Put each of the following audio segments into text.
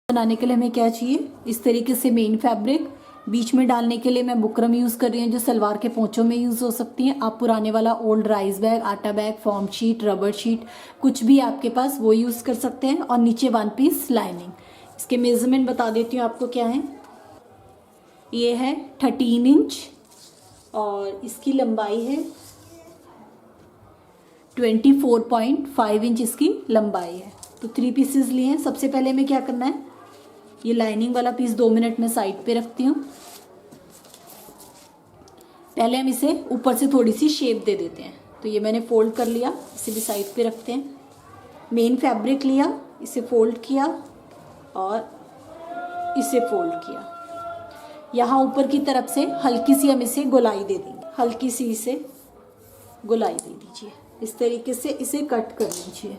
बनाने के लिए हमें क्या चाहिए, इस तरीके से मेन फैब्रिक, बीच में डालने के लिए मैं बुकरम यूज़ कर रही हूँ जो सलवार के पोंचों में यूज़ हो सकती हैं। आप पुराने वाला ओल्ड राइस बैग, आटा bag, form sheet, rubber sheet, कुछ भी आपके पास वो यूज़ कर सकते हैं। और नीचे 1 पीस लाइनिंग। इसके मेजरमेंट बता देती हूँ आपको क्या है। ये है 13 इंच और इसकी लंबाई है 24.5 इंच इसकी लंबाई है। तो 3 पीसेस लिए हैं। सबसे पहले हमें क्या करना है, ये लाइनिंग वाला पीस 2 मिनट में साइड पे रखती हूँ। पहले हम इसे ऊपर से थोड़ी सी शेप दे देते हैं। तो ये मैंने फोल्ड कर लिया, इसे भी साइड पे रखते हैं। मेन फैब्रिक लिया, इसे फोल्ड किया और इसे फोल्ड किया। यहाँ ऊपर की तरफ से हल्की सी हम इसे गोलाई दे देंगे, हल्की सी इसे गोलाई दे दीजिए। इस तरीके से इसे कट कर लीजिए।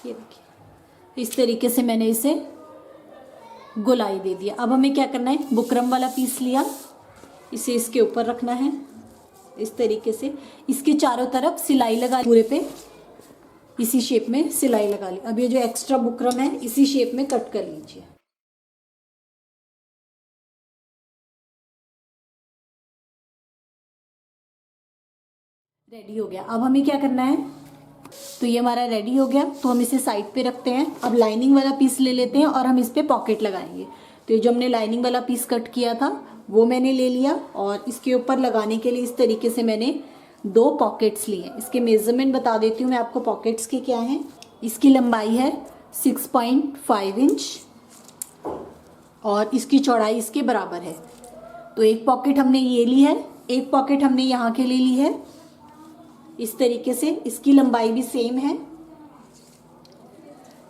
ये देखिए, इस तरीके से मैंने इसे गोलाई दे दिया। अब हमें क्या करना है, बुकरम वाला पीस लिया, इसे इसके ऊपर रखना है इस तरीके से। इसके चारों तरफ सिलाई लगा, पूरे पे इसी शेप में सिलाई लगा ली। अब ये जो एक्स्ट्रा बुकरम है इसी शेप में कट कर लीजिए। रेडी हो गया। अब हमें क्या करना है, तो ये हमारा रेडी हो गया। तो हम इसे साइड पे रखते हैं। अब लाइनिंग वाला पीस ले लेते हैं और हम इस पे पॉकेट लगाएंगे। तो ये जो हमने लाइनिंग वाला पीस कट किया था वो मैंने ले लिया और इसके ऊपर लगाने के लिए इस तरीके से मैंने 2 पॉकेट्स लिए। इसके मेजरमेंट बता देती हूँ मैं आपको पॉकेट्स के क्या हैं। इसकी लंबाई है 6.5 इंच और इसकी चौड़ाई इसके बराबर है। तो एक पॉकेट हमने ये ली है, एक पॉकेट हमने यहाँ के लिए ली है इस तरीके से। इसकी लंबाई भी सेम है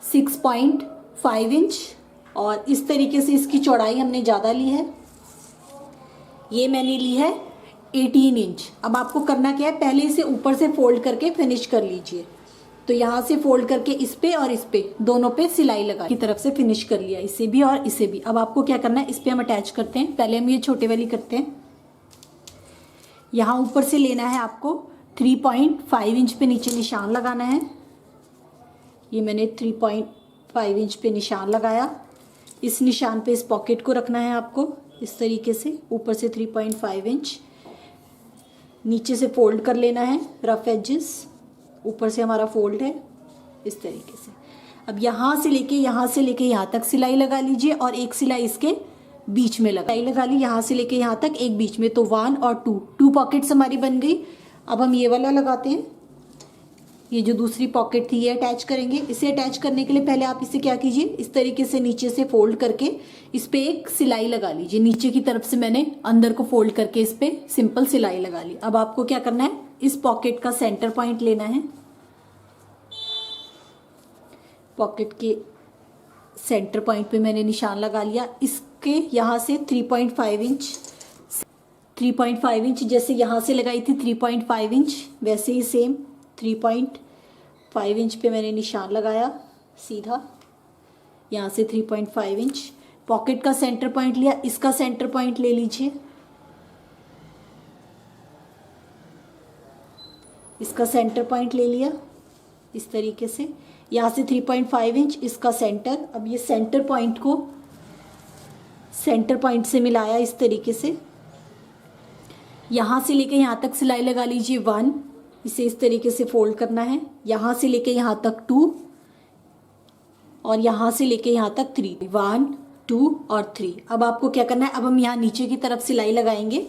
6.5 इंच और इस तरीके से इसकी चौड़ाई हमने ज़्यादा ली है। ये मैंने ली है 18 इंच। अब आपको करना क्या है, पहले इसे ऊपर से फोल्ड करके फिनिश कर लीजिए। तो यहाँ से फोल्ड करके इस पे और इस पे दोनों पे सिलाई लगा की तरफ से फिनिश कर लिया, इसे भी और इसे भी। अब आपको क्या करना है, इस पे हम अटैच करते हैं। पहले हम ये छोटे वाली करते हैं। यहाँ ऊपर से लेना है आपको 3.5 इंच पे नीचे निशान लगाना है। ये मैंने 3.5 इंच पे निशान लगाया। इस निशान पे इस पॉकेट को रखना है आपको इस तरीके से। ऊपर से 3.5 इंच नीचे से फोल्ड कर लेना है, रफ एजेस ऊपर से हमारा फोल्ड है इस तरीके से। अब यहाँ से लेके यहाँ तक सिलाई लगा लीजिए और एक सिलाई इसके बीच में लगा ली। यहाँ से लेके यहाँ तक एक बीच में, तो 1 और 2 पॉकेट्स हमारी बन गई। अब हम ये वाला लगाते हैं। ये जो दूसरी पॉकेट थी ये अटैच करेंगे। इसे अटैच करने के लिए पहले आप इसे क्या कीजिए, इस तरीके से नीचे से फोल्ड करके इस पे एक सिलाई लगा लीजिए। नीचे की तरफ से मैंने अंदर को फोल्ड करके इस पे सिंपल सिलाई लगा ली। अब आपको क्या करना है, इस पॉकेट का सेंटर पॉइंट लेना है। पॉकेट के सेंटर पॉइंट पे मैंने निशान लगा लिया। इसके यहाँ से 3.5 इंच जैसे यहाँ से लगाई थी 3.5 इंच, वैसे ही सेम 3.5 इंच पे मैंने निशान लगाया सीधा। यहाँ से 3.5 इंच पॉकेट का सेंटर पॉइंट लिया। इसका सेंटर पॉइंट ले लीजिए, इसका सेंटर पॉइंट ले लिया इस तरीके से। यहाँ से 3.5 इंच इसका सेंटर। अब ये सेंटर पॉइंट को सेंटर पॉइंट से मिलाया इस तरीके से। यहाँ से लेके यहाँ तक सिलाई लगा लीजिए 1, इसे इस तरीके से फोल्ड करना है। यहाँ से लेके यहाँ तक 2 और यहाँ से लेके यहाँ तक 3, 1 2 और 3। अब आपको क्या करना है, अब हम यहाँ नीचे की तरफ सिलाई लगाएंगे।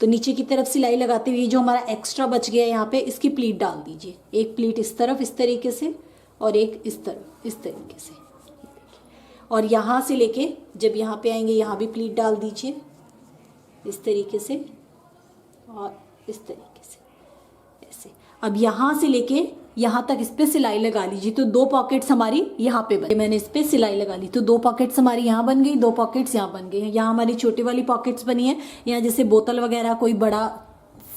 तो नीचे की तरफ सिलाई लगाते हुए जो हमारा एक्स्ट्रा बच गया यहाँ पे, इसकी प्लीट डाल दीजिए। एक प्लीट इस तरफ इस तरीके से और एक इस तरफ इस तरीके से। और यहाँ से लेके जब यहाँ पे आएंगे यहाँ भी प्लीट डाल दीजिए इस तरीके से और इस तरीके से ऐसे। अब यहाँ से लेके यहाँ तक इस पे सिलाई लगा लीजिए। तो 2 पॉकेट्स हमारी यहाँ पे बन गई। मैंने इस पे सिलाई लगा ली तो 2 पॉकेट्स हमारी यहाँ बन गई, 2 पॉकेट्स यहाँ बन गई हैं। यहाँ हमारी छोटी वाली पॉकेट्स बनी है। यहाँ जैसे बोतल वगैरह कोई बड़ा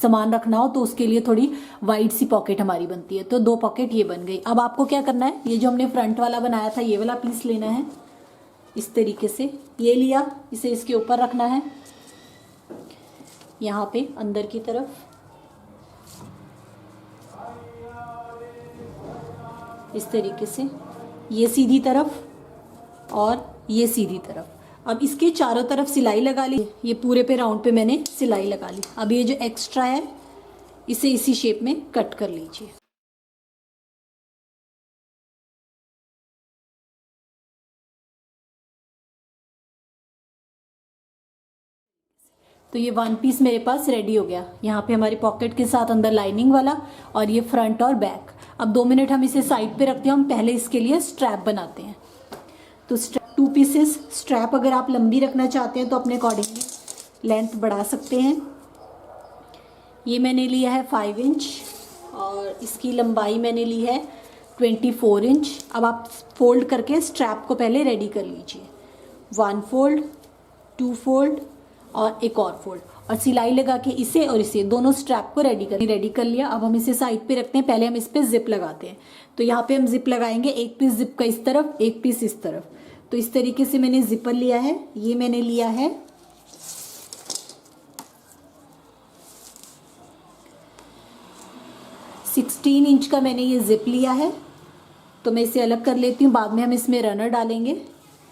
सामान रखना हो तो उसके लिए थोड़ी वाइड सी पॉकेट हमारी बनती है। तो 2 पॉकेट ये बन गई। अब आपको क्या करना है, ये जो हमने फ्रंट वाला बनाया था ये वाला पीस लेना है, इस तरीके से ये लिया, इसे इसके ऊपर रखना है यहाँ पे अंदर की तरफ, इस तरीके से, ये सीधी तरफ और ये सीधी तरफ। अब इसके चारों तरफ सिलाई लगा ली, ये पूरे पे राउंड पे मैंने सिलाई लगा ली। अब ये जो एक्स्ट्रा है इसे इसी शेप में कट कर लीजिए। तो ये वन पीस मेरे पास रेडी हो गया। यहाँ पे हमारी पॉकेट के साथ अंदर लाइनिंग वाला और ये फ्रंट और बैक। अब 2 मिनट हम इसे साइड पे रखते हैं, हम पहले इसके लिए स्ट्रैप बनाते हैं। तो 2 पीसेस स्ट्रैप अगर आप लंबी रखना चाहते हैं तो अपने अकॉर्डिंगली लेंथ बढ़ा सकते हैं। ये मैंने लिया है 5 इंच और इसकी लंबाई मैंने ली है 24 इंच। अब आप फोल्ड करके स्ट्रैप को पहले रेडी कर लीजिए। 1 फोल्ड, 2 फोल्ड और एक और फोल्ड, और सिलाई लगा के इसे और इसे दोनों स्ट्रैप को रेडी कर लिया। अब हम इसे साइड पे रखते हैं, पहले हम इस पे जिप लगाते हैं। तो यहाँ पे हम जिप लगाएंगे, एक पीस जिप का इस तरफ, एक पीस इस तरफ। तो इस तरीके से मैंने जिपर लिया है। ये मैंने लिया है 16 इंच का, मैंने ये जिप लिया है। तो मैं इसे अलग कर लेती हूँ, बाद में हम इसमें रनर डालेंगे।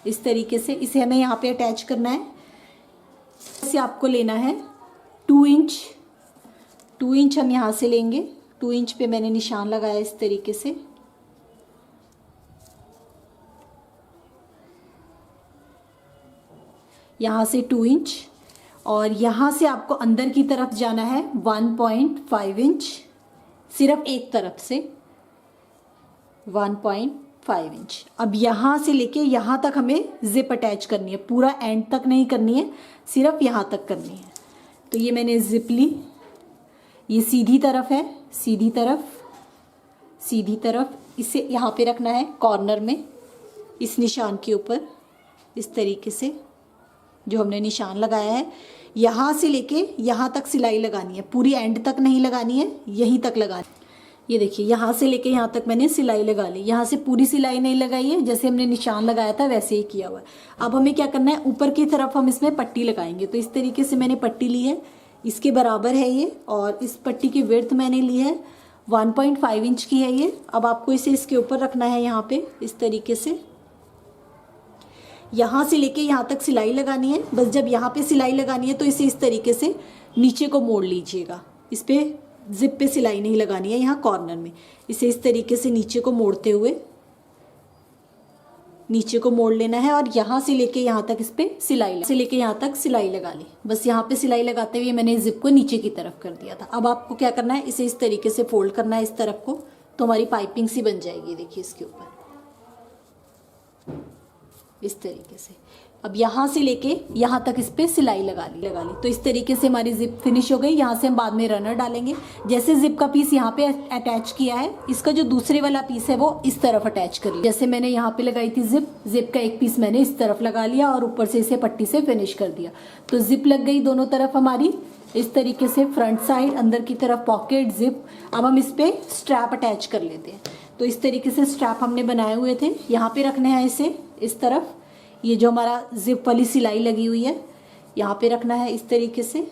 इस तरीके से इसे हमें यहाँ पे अटैच करना है। इसे आपको लेना है 2 इंच। 2 इंच हम यहाँ से लेंगे। 2 इंच पे मैंने निशान लगाया इस तरीके से। यहाँ से 2 इंच और यहाँ से आपको अंदर की तरफ जाना है 1.5 इंच, सिर्फ एक तरफ से 1.5 इंच। अब यहाँ से लेके यहाँ तक हमें जिप अटैच करनी है, पूरा एंड तक नहीं करनी है, सिर्फ यहाँ तक करनी है। तो ये मैंने जिप ली, ये सीधी तरफ है, सीधी तरफ, सीधी तरफ। इसे यहाँ पे रखना है कॉर्नर में, इस निशान के ऊपर, इस तरीके से जो हमने निशान लगाया है। यहाँ से लेके यहाँ तक सिलाई लगानी है, पूरी एंड तक नहीं लगानी है, यहीं तक लगानी है। ये देखिए यहाँ से लेके यहाँ तक मैंने सिलाई लगा ली। यहाँ से पूरी सिलाई नहीं लगाई है, जैसे हमने निशान लगाया था वैसे ही किया हुआ है। अब हमें क्या करना है, ऊपर की तरफ हम इसमें पट्टी लगाएंगे। तो इस तरीके से मैंने पट्टी ली है, इसके बराबर है ये, और इस पट्टी की विड्थ मैंने ली है 1.5 इंच की है ये। अब आपको इसे इसके ऊपर रखना है यहाँ पे, इस तरीके से। यहाँ से लेके यहाँ तक सिलाई लगानी है। बस जब यहाँ पे सिलाई लगानी है तो इसे इस तरीके से नीचे को मोड़ लीजिएगा। इस पे जिप पे सिलाई नहीं लगानी है, यहाँ कॉर्नर में। इसे इस तरीके से नीचे को मोड़ते हुए नीचे को मोड़ लेना है, और यहाँ से लेके यहाँ तक इस पे यहाँ तक सिलाई लगा ली। बस यहाँ पे सिलाई लगाते हुए मैंने जिप को नीचे की तरफ कर दिया था। अब आपको क्या करना है, इसे इस तरीके से फोल्ड करना है इस तरफ को, तो हमारी पाइपिंग सी बन जाएगी। देखिए इसके ऊपर इस तरीके से। अब यहाँ से लेके यहाँ तक इस पे सिलाई लगा ली। तो इस तरीके से हमारी जिप फिनिश हो गई। यहाँ से हम बाद में रनर डालेंगे। जैसे जिप का पीस यहाँ पे अटैच किया है, इसका जो दूसरे वाला पीस है वो इस तरफ अटैच कर लिया। जैसे मैंने यहाँ पे लगाई थी जिप का एक पीस मैंने इस तरफ लगा लिया और ऊपर से इसे पट्टी से फिनिश कर दिया। तो जिप लग गई दोनों तरफ हमारी इस तरीके से, फ्रंट साइड, अंदर की तरफ पॉकेट, जिप। अब हम इस पे स्ट्रैप अटैच कर लेते हैं। तो इस तरीके से स्ट्रैप हमने बनाए हुए थे, यहाँ पे रखने हैं इसे इस तरफ। ये जो हमारा जिप वाली सिलाई लगी हुई है यहाँ पे रखना है इस तरीके से,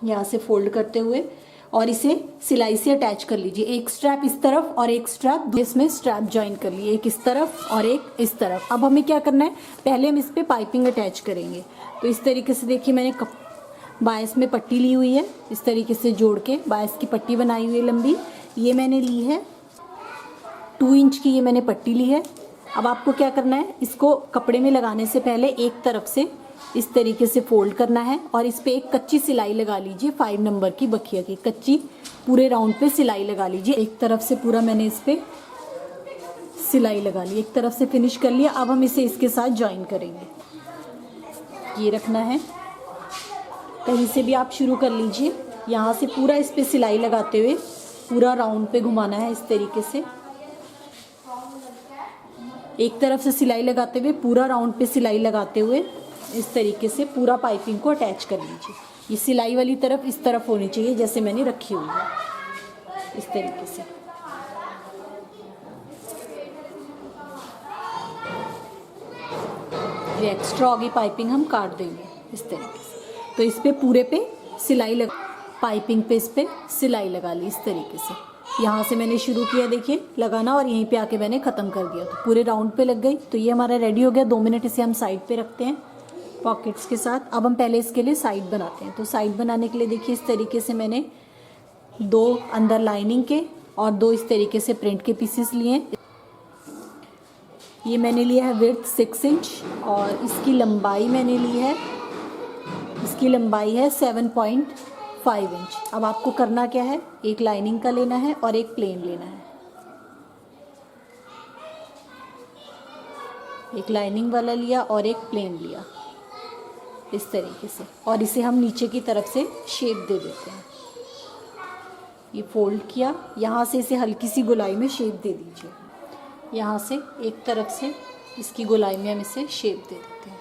यहाँ से फोल्ड करते हुए, और इसे सिलाई से अटैच कर लीजिए। एक स्ट्रैप इस तरफ और एक स्ट्रैप इसमें स्ट्रैप ज्वाइन कर लिए, एक इस तरफ और एक इस तरफ। अब हमें क्या करना है, पहले हम इस पे पाइपिंग अटैच करेंगे। तो इस तरीके से देखिए मैंने बायस में पट्टी ली हुई है, इस तरीके से जोड़ के बायस की पट्टी बनाई हुई है लंबी। ये मैंने ली है 2 इंच की, ये मैंने पट्टी ली है। अब आपको क्या करना है, इसको कपड़े में लगाने से पहले एक तरफ से इस तरीके से फोल्ड करना है, और इस पे एक कच्ची सिलाई लगा लीजिए 5 नंबर की बखिया की कच्ची, पूरे राउंड पे सिलाई लगा लीजिए। एक तरफ से पूरा मैंने इस पे सिलाई लगा ली, एक तरफ से फिनिश कर लिया। अब हम इसे इसके साथ ज्वाइन करेंगे। ये रखना है, कहीं से भी आप शुरू कर लीजिए। यहाँ से पूरा इस पे सिलाई लगाते हुए पूरा राउंड पे घुमाना है इस तरीके से। एक तरफ से सिलाई लगाते हुए पूरा राउंड पे सिलाई लगाते हुए इस तरीके से पूरा पाइपिंग को अटैच कर लीजिए। ये सिलाई वाली तरफ इस तरफ होनी चाहिए जैसे मैंने रखी हुई है, इस तरीके से। जो एक्स्ट्रा होगी पाइपिंग हम काट देंगे इस तरीके से। तो इस पे पूरे पे सिलाई लगा, पाइपिंग पे इस पे सिलाई लगा ली इस तरीके से। यहाँ से मैंने शुरू किया देखिए लगाना और यहीं पे आके मैंने ख़त्म कर दिया, तो पूरे राउंड पे लग गई। तो ये हमारा रेडी हो गया। 2 मिनट इसे हम साइड पे रखते हैं पॉकेट्स के साथ। अब हम पहले इसके लिए साइड बनाते हैं। तो साइड बनाने के लिए देखिए इस तरीके से मैंने 2 अंदर लाइनिंग के और 2 इस तरीके से प्रिंट के पीसेस लिए। ये मैंने लिया है विड्थ 6 इंच और इसकी लंबाई मैंने ली है, इसकी लंबाई है 7.5 इंच। अब आपको करना क्या है, एक लाइनिंग का लेना है और एक प्लेन लेना है। एक लाइनिंग वाला लिया और एक प्लेन लिया इस तरीके से, और इसे हम नीचे की तरफ से शेप दे देते हैं। ये फोल्ड किया, यहाँ से इसे हल्की सी गोलाई में शेप दे दीजिए। यहाँ से एक तरफ से इसकी गोलाई में हम इसे शेप दे देते हैं।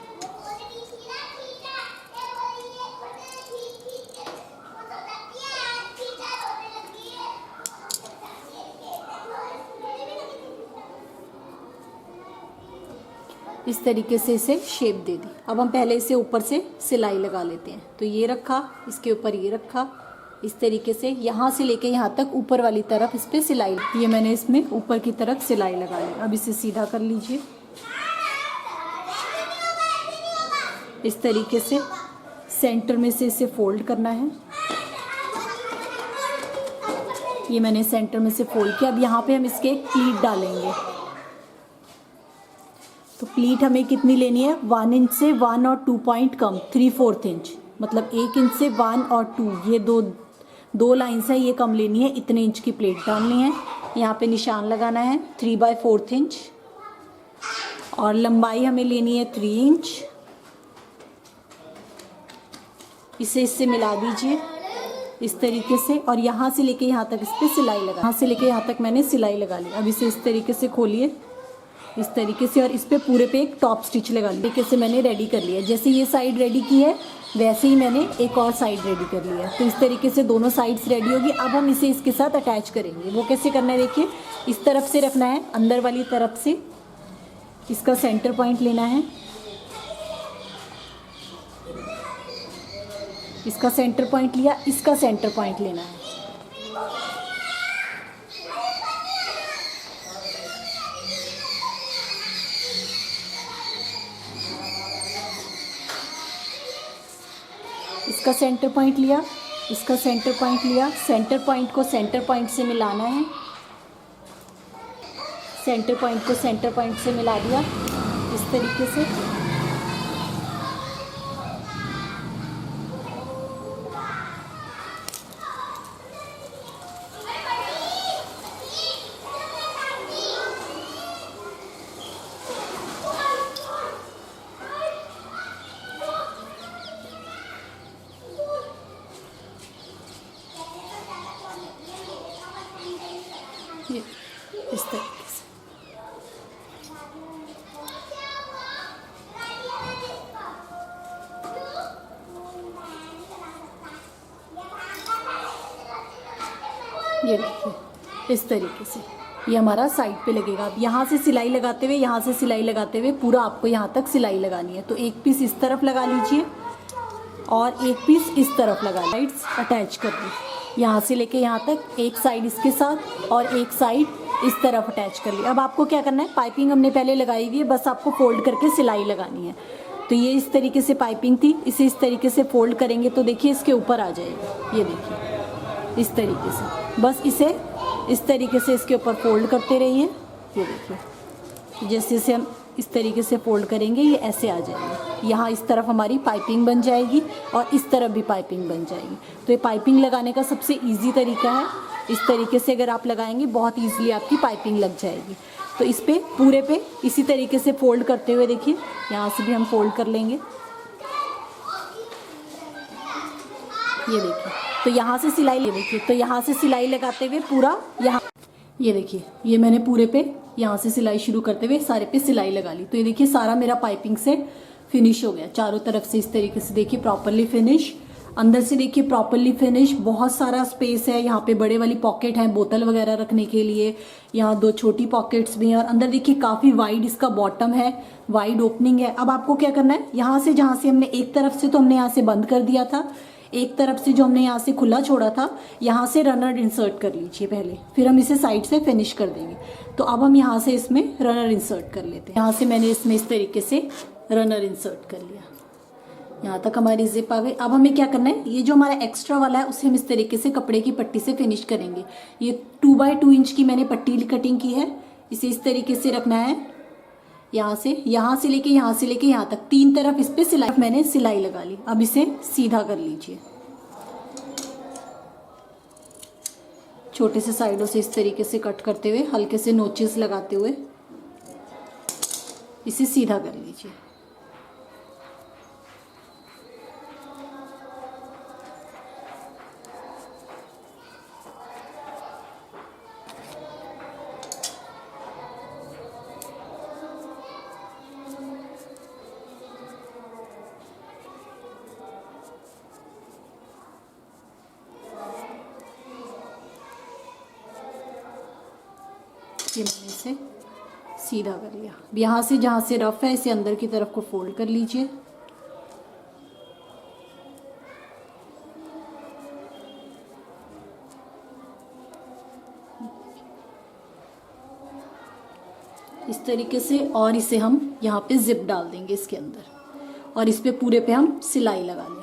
इस तरीके से इसे शेप दे दी। अब हम पहले इसे ऊपर से सिलाई लगा लेते हैं। तो ये रखा, इसके ऊपर ये रखा, इस तरीके से यहाँ से लेके यहाँ तक ऊपर वाली तरफ इस पे सिलाई, ये मैंने इसमें ऊपर की तरफ सिलाई लगा ली। अब इसे सीधा कर लीजिए इस तरीके से। सेंटर में से इसे फोल्ड करना है। ये मैंने सेंटर में से फोल्ड किया। अब यहाँ पे हम इसके एक प्लीट डालेंगे। तो प्लीट हमें कितनी लेनी है, 1 इंच से 1 और 2 पॉइंट कम, 3/4 इंच, मतलब 1 इंच से 1 और 2, ये दो लाइन्स है, ये कम लेनी है। इतने इंच की प्लेट डालनी है। यहाँ पे निशान लगाना है 3/4 इंच और लंबाई हमें लेनी है 3 इंच। इसे इससे मिला दीजिए इस तरीके से और यहाँ से लेके यहाँ तक इस पर सिलाई लगा, यहाँ से लेके यहाँ तक मैंने सिलाई लगा ली। अब इसे इस तरीके से खोलिए इस तरीके से और इस पे पूरे पे एक टॉप स्टिच लगा ली। तरीके से मैंने रेडी कर लिया। जैसे ये साइड रेडी की है वैसे ही मैंने एक और साइड रेडी कर लिया। तो इस तरीके से दोनों साइड्स रेडी होगी। अब हम इसे इसके साथ अटैच करेंगे। वो कैसे करना है देखिए, इस तरफ से रखना है, अंदर वाली तरफ से इसका सेंटर पॉइंट लेना है। इसका सेंटर पॉइंट लिया, इसका सेंटर पॉइंट लेना है। इसका सेंटर पॉइंट लिया, इसका सेंटर पॉइंट लिया। सेंटर पॉइंट को सेंटर पॉइंट से मिलाना है। सेंटर पॉइंट को सेंटर पॉइंट से मिला दिया इस तरीके से। इस तरीके से ये देखिए, इस तरीके से ये हमारा साइड पे लगेगा। अब यहाँ से सिलाई लगाते हुए, यहाँ से सिलाई लगाते हुए पूरा आपको यहाँ तक सिलाई लगानी है। तो एक पीस इस तरफ लगा लीजिए और एक पीस इस तरफ लगा, साइड्स अटैच कर दी। यहाँ से लेके यहाँ तक एक साइड इसके साथ और एक साइड इस तरफ अटैच कर ली। अब आपको क्या करना है, पाइपिंग हमने पहले लगाई हुई है, बस आपको फोल्ड करके सिलाई लगानी है। तो ये इस तरीके से पाइपिंग थी, इसे इस तरीके से फोल्ड करेंगे तो देखिए इसके ऊपर आ जाएगी। ये देखिए इस तरीके से, बस इसे इस तरीके से इसके ऊपर फोल्ड करते रहिए। ये देखिए जैसे जैसे हम इस तरीके से फोल्ड करेंगे ये ऐसे आ जाएगी। यहाँ इस तरफ हमारी पाइपिंग बन जाएगी और इस तरफ भी पाइपिंग बन जाएगी। तो ये पाइपिंग लगाने का सबसे इजी तरीका है। इस तरीके से अगर आप लगाएंगे बहुत ईजिली आपकी पाइपिंग लग जाएगी। तो इस पे पूरे पे इसी तरीके से फोल्ड करते हुए देखिए, यहाँ से भी हम फोल्ड कर लेंगे। ये देखिए, तो यहाँ से सिलाई ले देखिए, तो यहाँ से सिलाई लगाते हुए पूरा यहाँ, ये देखिए ये मैंने पूरे पे यहाँ से सिलाई शुरू करते हुए सारे पे सिलाई लगा ली। तो ये देखिए सारा मेरा पाइपिंग से फिनिश हो गया चारों तरफ से। इस तरीके से देखिए प्रॉपरली फिनिश। अंदर से देखिए प्रॉपरली फिनिश, बहुत सारा स्पेस है। यहाँ पे बड़े वाली पॉकेट है बोतल वगैरह रखने के लिए, यहाँ 2 छोटी पॉकेट्स भी हैं और अंदर देखिए काफ़ी वाइड इसका बॉटम है, वाइड ओपनिंग है। अब आपको क्या करना है, यहाँ से जहाँ से हमने एक तरफ से तो हमने यहाँ से बंद कर दिया था, एक तरफ से जो हमने यहाँ से खुला छोड़ा था, यहाँ से रनर इंसर्ट कर लीजिए पहले, फिर हम इसे साइड से फिनिश कर देंगे। तो अब हम यहाँ से इसमें रनर इंसर्ट कर लेते हैं। यहाँ से मैंने इसमें इस तरीके से रनर इंसर्ट कर लिया, यहाँ तक हमारी जिप आ गई। अब हमें क्या करना है, ये जो हमारा एक्स्ट्रा वाला है उसे हम इस तरीके से कपड़े की पट्टी से फिनिश करेंगे। ये 2x2 इंच की मैंने पट्टी कटिंग की है, इसे इस तरीके से रखना है, यहाँ से लेके यहाँ तक 3 तरफ इस पे सिलाई, मैंने सिलाई लगा ली। अब इसे सीधा कर लीजिए, छोटे से साइडों से इस तरीके से कट करते हुए, हल्के से नोचेस लगाते हुए इसे सीधा कर लीजिए। ये मैंने इसे सीधा कर लिया। अब यहाँ से जहाँ से रफ है इसे अंदर की तरफ को फोल्ड कर लीजिए। इस तरीके से, और इसे हम यहाँ पे जिप डाल देंगे इसके अंदर और इस पे पूरे पे हम सिलाई लगा लेंगे।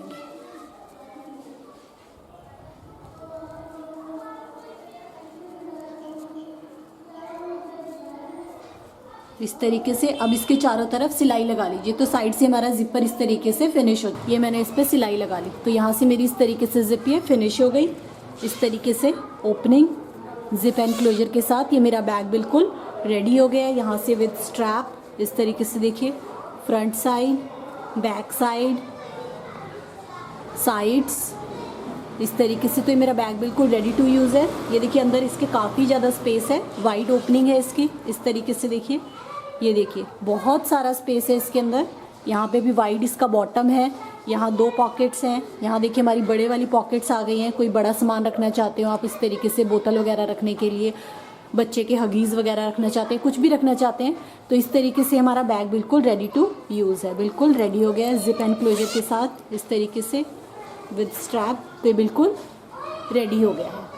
इस तरीके से अब इसके चारों तरफ सिलाई लगा लीजिए, तो साइड से हमारा जिपर इस तरीके से फिनिश हो। ये मैंने इस पर सिलाई लगा ली, तो यहाँ से मेरी इस तरीके से जिप ये फिनिश हो गई। इस तरीके से ओपनिंग जिप एंड क्लोजर के साथ ये मेरा बैग बिल्कुल रेडी हो गया है। यहाँ से विद स्ट्रैप इस तरीके से देखिए, front side, back side, sides, इस तरीके से। तो ये मेरा बैग बिल्कुल रेडी टू यूज़ है। ये देखिए अंदर इसके काफ़ी ज़्यादा स्पेस है, वाइड ओपनिंग है इसकी, इस तरीके से देखिए। ये देखिए बहुत सारा स्पेस है इसके अंदर। यहाँ पे भी वाइड इसका बॉटम है, यहाँ 2 पॉकेट्स हैं। यहाँ देखिए हमारी बड़े वाली पॉकेट्स आ गई हैं। कोई बड़ा सामान रखना चाहते हो आप इस तरीके से, बोतल वगैरह रखने के लिए, बच्चे के हगीज़ वगैरह रखना चाहते हैं, कुछ भी रखना चाहते हैं, तो इस तरीके से हमारा बैग बिल्कुल रेडी टू यूज़ है। बिल्कुल रेडी हो गया है जिप एंड क्लोजर के साथ, इस तरीके से विद स्ट्रैप, तो बिल्कुल रेडी हो गया है।